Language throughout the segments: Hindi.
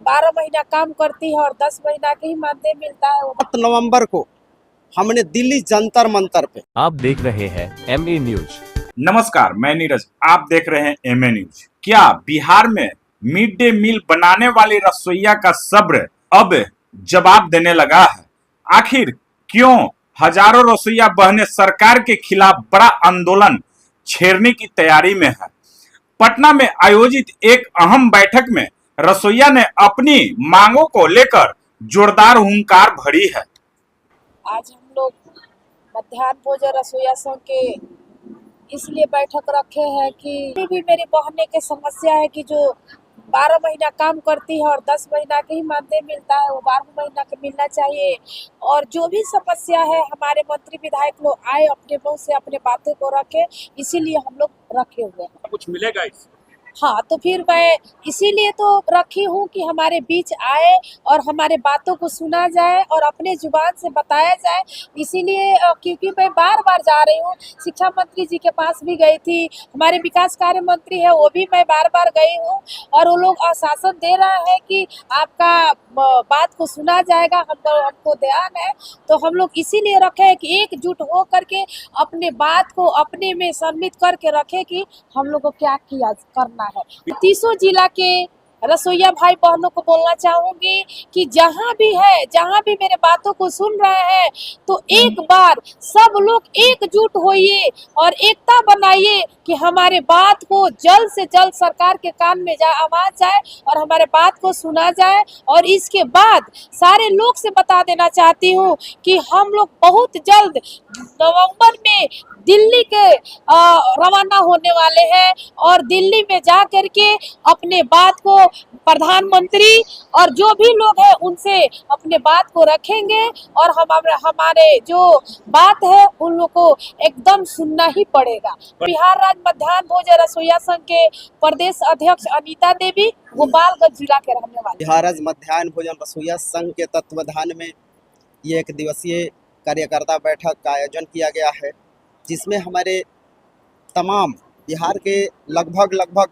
12 महीना काम करती है और 10 महीना के ही मानदेय मिलता है। 7 नवंबर को हमने दिल्ली जंतर मंतर पे। आप देख रहे हैं एमए न्यूज। नमस्कार, मैं नीरज, आप देख रहे हैं एमए न्यूज। क्या बिहार में मिड डे मील बनाने वाली रसोइया का सब्र अब जवाब देने लगा है? आखिर क्यों हजारों रसोइया बहनें सरकार के खिलाफ बड़ा आंदोलन छेड़ने की तैयारी में है? पटना में आयोजित एक अहम बैठक में रसोइया ने अपनी मांगों को लेकर जोरदार हुंकार भरी है। आज हम लोग मध्याह्न भोजन रसोइया संघ के इसलिए बैठक रखे हैं कि भी मेरी बहने की समस्या है कि जो 12 महीना काम करती है और 10 महीना के ही मानदेय मिलता है, वो 12 महीना के मिलना चाहिए। और जो भी समस्या है हमारे मंत्री विधायक लोग आए अपने मुंह से अपने बातें को रखे, इसीलिए हम लोग रखे हुए हैं। कुछ मिलेगा इससे? हाँ, तो फिर मैं इसीलिए तो रखी हूँ कि हमारे बीच आए और हमारे बातों को सुना जाए और अपने जुबान से बताया जाए। इसीलिए क्योंकि मैं बार बार जा रही हूँ, शिक्षा मंत्री जी के पास भी गई थी, हमारे विकास कार्य मंत्री है वो भी मैं बार बार गई हूँ और वो लोग आश्वासन दे रहा है कि आपका बात को सुना जाएगा, हमको ध्यान है। तो हम लोग इसीलिए रखे हैं कि एकजुट हो करके अपने बात को अपने में सम्मिलित करके रखे कि हम लोग को क्या किया करना है। 30 जिला के रसोइया भाई बहनों को बोलना चाहूंगी कि जहां भी है, जहां भी मेरे बातों को सुन रहे हैं, तो एक बार सब लोग एकजुट होइए और एकता बनाइए कि हमारे बात को जल्द से जल्द सरकार के कान में आवाज जाए और हमारे बात को सुना जाए। और इसके बाद सारे लोग से बता देना चाहती हूँ कि हम लोग बहुत जल्द नवंबर में दिल्ली के रवाना होने वाले हैं और दिल्ली में जा करके अपने बात को प्रधानमंत्री और जो भी लोग हैं उनसे अपने बात को रखेंगे और हमारे जो बात है उन लोग को एकदम सुनना ही पड़ेगा। बिहार राज्य मध्याह्न भोजन रसोइया संघ के प्रदेश अध्यक्ष अनीता देवी गोपालगंज जिला के रहने वाले। बिहार राज्य मध्याह्न भोजन रसोइया संघ के तत्वाधान में ये 1 दिवसीय कार्यकर्ता बैठक का आयोजन किया गया है, जिसमें हमारे तमाम बिहार के लगभग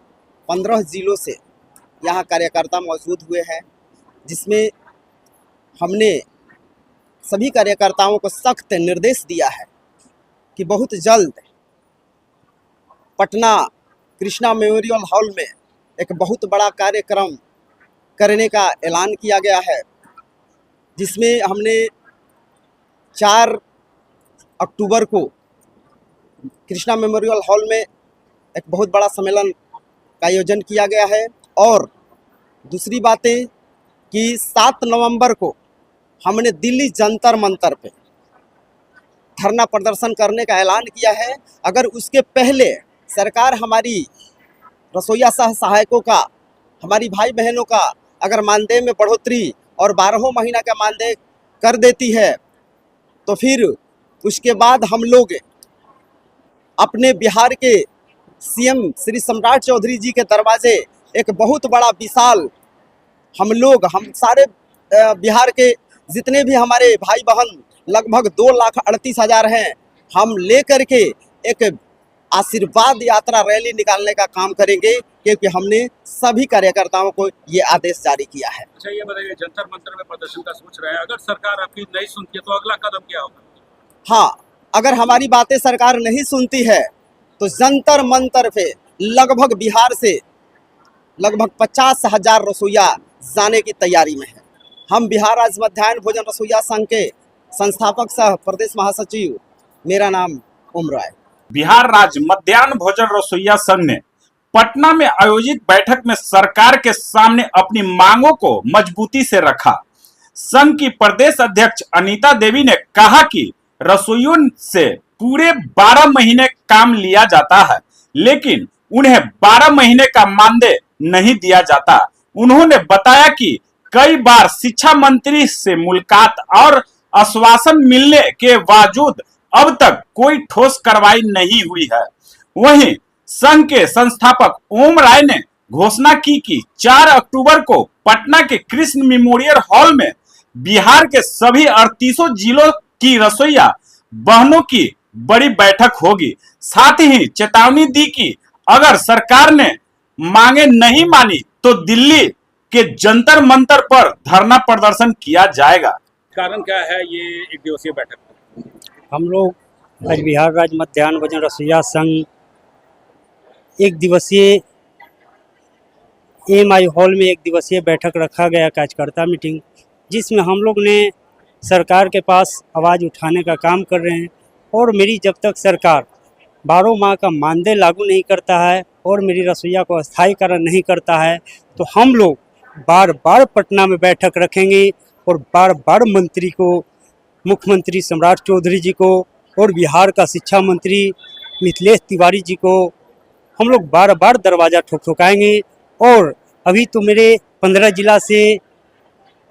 15 जिलों से यहाँ कार्यकर्ता मौजूद हुए हैं, जिसमें हमने सभी कार्यकर्ताओं को सख्त निर्देश दिया है कि बहुत जल्द पटना कृष्णा मेमोरियल हॉल में एक बहुत बड़ा कार्यक्रम करने का ऐलान किया गया है, जिसमें हमने 4 अक्टूबर को कृष्णा मेमोरियल हॉल में एक बहुत बड़ा सम्मेलन का आयोजन किया गया है। और दूसरी बातें कि 7 नवंबर को हमने दिल्ली जंतर मंतर पे धरना प्रदर्शन करने का ऐलान किया है। अगर उसके पहले सरकार हमारी रसोइया सहायकों का, हमारी भाई बहनों का अगर मानदेय में बढ़ोतरी और 12 महीना का मानदेय कर देती है, तो फिर उसके बाद हम लोग अपने बिहार के सीएम श्री सम्राट चौधरी जी के दरवाजे एक बहुत बड़ा विशाल हम सारे बिहार के जितने भी हमारे भाई बहन लगभग 2,38,000 हैं, हम लेकर के एक आशीर्वाद यात्रा रैली निकालने का काम करेंगे, क्योंकि हमने सभी कार्यकर्ताओं को ये आदेश जारी किया है। अच्छा, ये बताइए, जंतर मंतर में प्रदर्शन का सोच रहे हैं, अगर सरकार आपकी नहीं सुनती है तो अगला कदम क्या होगा? हाँ, अगर हमारी बातें सरकार नहीं सुनती है तो जंतर मंतर पे लगभग बिहार से लगभग 50,000 रसोइया जाने की तैयारी में है। हम बिहार राज्य मध्याह्न भोजन रसोइया संघ के संस्थापक सह प्रदेश महासचिव, मेरा नाम ओम राय। बिहार राज्य मध्याह्न भोजन रसोइया संघ ने पटना में आयोजित बैठक में सरकार के सामने अपनी मांगों को मजबूती से रखा। संघ की प्रदेश अध्यक्ष अनीता देवी ने कहा कि रसोइयों से पूरे 12 महीने काम लिया जाता है, लेकिन उन्हें 12 महीने का मानदेय नहीं दिया जाता। उन्होंने बताया कि कई बार शिक्षा मंत्री से मुलाकात और आश्वासन मिलने के बावजूद अब तक कोई ठोस कार्रवाई नहीं हुई है। वहीं संघ के संस्थापक ओम राय ने घोषणा की कि 4 अक्टूबर को पटना के कृष्ण मेमोरियल हॉल में बिहार के सभी 38 जिलों की रसोइया बहनों की बड़ी बैठक होगी। साथ ही चेतावनी दी कि अगर सरकार ने मांगे नहीं मानी तो दिल्ली के जंतर मंतर पर धरना प्रदर्शन किया जाएगा। कारण क्या है ये एक दिवसीय बैठक? हम लोग आज बिहार राज्य मध्याह्न भोजन रसोइया संघ एक दिवसीय एमआई हॉल में एक दिवसीय बैठक रखा गया, कार्यकर्ता मीटिंग, जिसमें हम लोग ने सरकार के पास आवाज़ उठाने का काम कर रहे हैं। और मेरी जब तक सरकार 12 माह का मानदेय लागू नहीं करता है और मेरी रसोइया को स्थायीकरण नहीं करता है, तो हम लोग बार बार पटना में बैठक रखेंगे और बार बार मंत्री को, मुख्यमंत्री सम्राट चौधरी जी को और बिहार का शिक्षा मंत्री मिथिलेश तिवारी जी को हम लोग बार बार दरवाज़ा ठोकाएंगे। और अभी तो मेरे 15 जिला से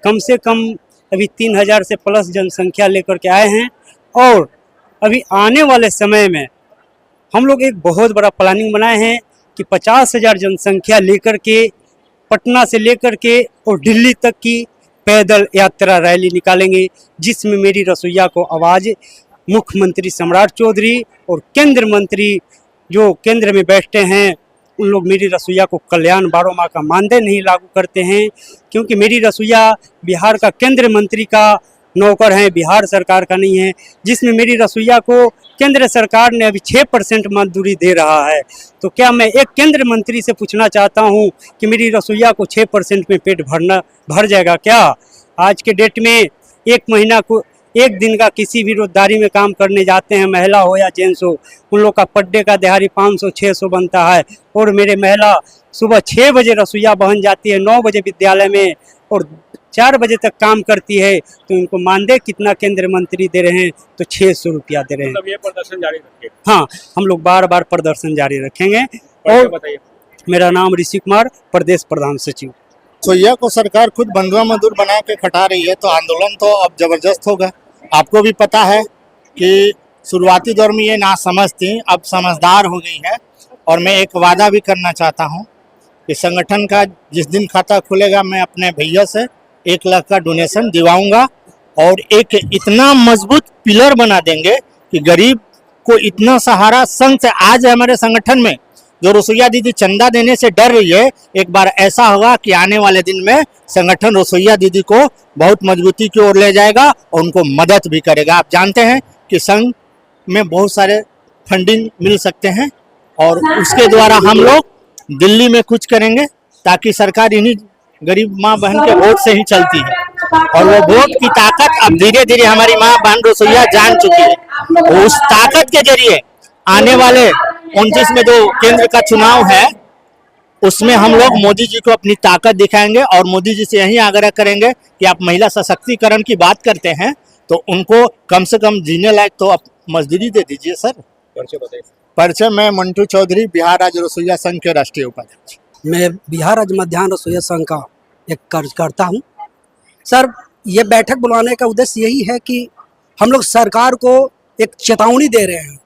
कम अभी 3000 से प्लस जनसंख्या लेकर के आए हैं। और अभी आने वाले समय में हम लोग एक बहुत बड़ा प्लानिंग बनाए हैं कि 50,000 जनसंख्या लेकर के पटना से लेकर के और दिल्ली तक की पैदल यात्रा रैली निकालेंगे, जिसमें मेरी रसोइया को आवाज़ मुख्यमंत्री सम्राट चौधरी और केंद्र मंत्री जो केंद्र में बैठते हैं उन लोग मेरी रसोइया को कल्याण 12 माह का मानदेय नहीं लागू करते हैं, क्योंकि मेरी रसोइया बिहार का केंद्र मंत्री का नौकर है, बिहार सरकार का नहीं है, जिसमें मेरी रसोइया को केंद्र सरकार ने अभी 6% मजदूरी दे रहा है। तो क्या मैं एक केंद्र मंत्री से पूछना चाहता हूं कि मेरी रसोइया को 6% में पेट भर जाएगा क्या? आज के डेट में एक महीना को एक दिन का किसी भी रोजगारी में काम करने जाते हैं, महिला हो या जेंट्स हो, उन लोग का पर डे का दिहाड़ी 500-600 बनता है। और मेरे महिला सुबह 6 बजे रसोइया बहन जाती है, 9 बजे विद्यालय में और 4 बजे तक काम करती है, तो उनको मानदेय कितना केंद्र मंत्री दे रहे हैं? तो 600 रुपया दे रहे हैं। मतलब ये प्रदर्शन जारी रखें? हाँ, हम लोग बार बार प्रदर्शन जारी रखेंगे। और बताइए। मेरा नाम ऋषि कुमार, प्रदेश प्रधान सचिव। रसोइया को सरकार खुद बंधुआ मजदूर बना के खटा रही है, तो आंदोलन तो अब जबरदस्त होगा। आपको भी पता है कि शुरुआती दौर में ये नासमझ थी, अब समझदार हो गई है। और मैं एक वादा भी करना चाहता हूँ कि संगठन का जिस दिन खाता खुलेगा मैं अपने भैया से 1 लाख का डोनेशन दिवाऊंगा और एक इतना मजबूत पिलर बना देंगे कि गरीब को इतना सहारा संघ से आज है हमारे संगठन में। जो रसोइया दीदी चंदा देने से डर रही है, एक बार ऐसा होगा कि आने वाले दिन में संगठन रसोइया दीदी को बहुत मजबूती की ओर ले जाएगा और उनको मदद भी करेगा। आप जानते हैं कि संघ में बहुत सारे फंडिंग मिल सकते हैं और उसके द्वारा हम लोग दिल्ली में कुछ करेंगे, ताकि सरकार इन्हीं गरीब माँ बहन के वोट से ही चलती है। और वो वोट की ताकत अब धीरे धीरे हमारी माँ बहन रसोइया जान चुकी है। उस ताकत के जरिए आने वाले 29 में जो केंद्र का चुनाव है उसमें हम लोग मोदी जी को अपनी ताकत दिखाएंगे और मोदी जी से यही आग्रह करेंगे कि आप महिला सशक्तिकरण की बात करते हैं तो उनको कम से कम जीने लायक तो आप मजदूरी दे दीजिए सर। परिचय बताइए। परिचय, मैं मंटू चौधरी, बिहार राज्य रसोइया संघ के राष्ट्रीय उपाध्यक्ष। मैं बिहार राज्य मध्याह्न रसोइया संघ का एक कार्यकर्ता हूँ। सर, ये बैठक बुलाने का उद्देश्य यही है कि हम लोग सरकार को एक चेतावनी दे रहे हैं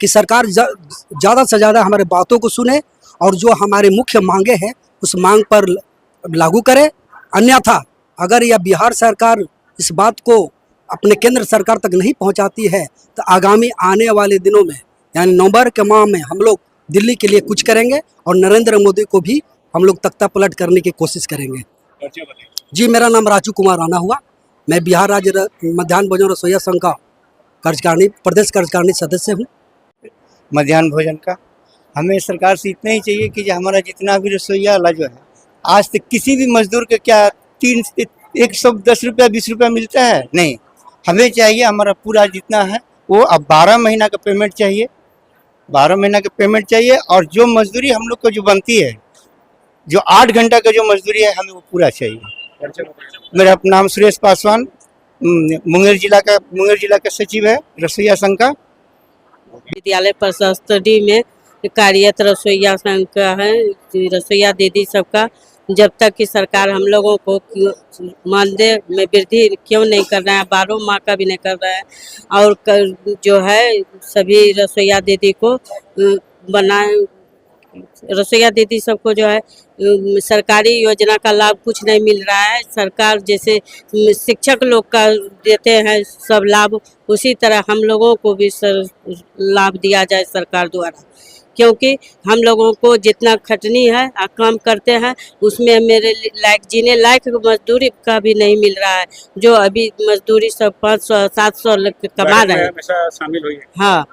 कि सरकार ज़्यादा से ज़्यादा हमारे बातों को सुने और जो हमारे मुख्य मांगे हैं उस मांग पर लागू करे। अन्यथा अगर यह बिहार सरकार इस बात को अपने केंद्र सरकार तक नहीं पहुंचाती है तो आगामी आने वाले दिनों में यानी नवंबर के माह में हम लोग दिल्ली के लिए कुछ करेंगे और नरेंद्र मोदी को भी हम लोग तख्ता पलट करने की कोशिश करेंगे। परिचय बताइए। जी, मेरा नाम राजू कुमार राणा हुआ। मैं बिहार राज्य मध्याह्न भोजन रसोइया संघ का प्रदेश कार्यकारिणी सदस्य हूँ। मध्याह्न भोजन का हमें सरकार से इतना ही चाहिए कि जो हमारा जितना भी रसोइया वाला जो है, आज तक किसी भी मजदूर के क्या 110 रुपया 20 रुपया मिलता है? नहीं, हमें चाहिए हमारा पूरा जितना है वो अब 12 महीना का पेमेंट चाहिए, 12 महीना का पेमेंट चाहिए। और जो मजदूरी हम लोग को जो बनती है, जो 8 घंटा का जो मजदूरी है, हमें वो पूरा चाहिए। परिचय बताइए। मेरा नाम सुरेश पासवान, मुंगेर जिला का सचिव है रसोइया संघ का। विद्यालय परिषद स्टडी में कार्यरत रसोइया संघ का है। रसोइया दीदी सबका जब तक कि सरकार हम लोगों को मानदेय में वृद्धि क्यों नहीं कर रहा है, 12 माह का भी नहीं कर रहा है, और जो है सभी रसोइया दीदी को रसोइया दीदी सबको जो है सरकारी योजना का लाभ कुछ नहीं मिल रहा है। सरकार जैसे शिक्षक लोग का देते हैं सब लाभ, उसी तरह हम लोगों को भी लाभ दिया जाए सरकार द्वारा। क्योंकि हम लोगों को जितना खटनी है काम करते हैं उसमें मेरे लायक जीने लायक मजदूरी का भी नहीं मिल रहा है। जो अभी मजदूरी सब 500-700 कमा रहे हैं। हमेशा शामिल हुई है। हाँ,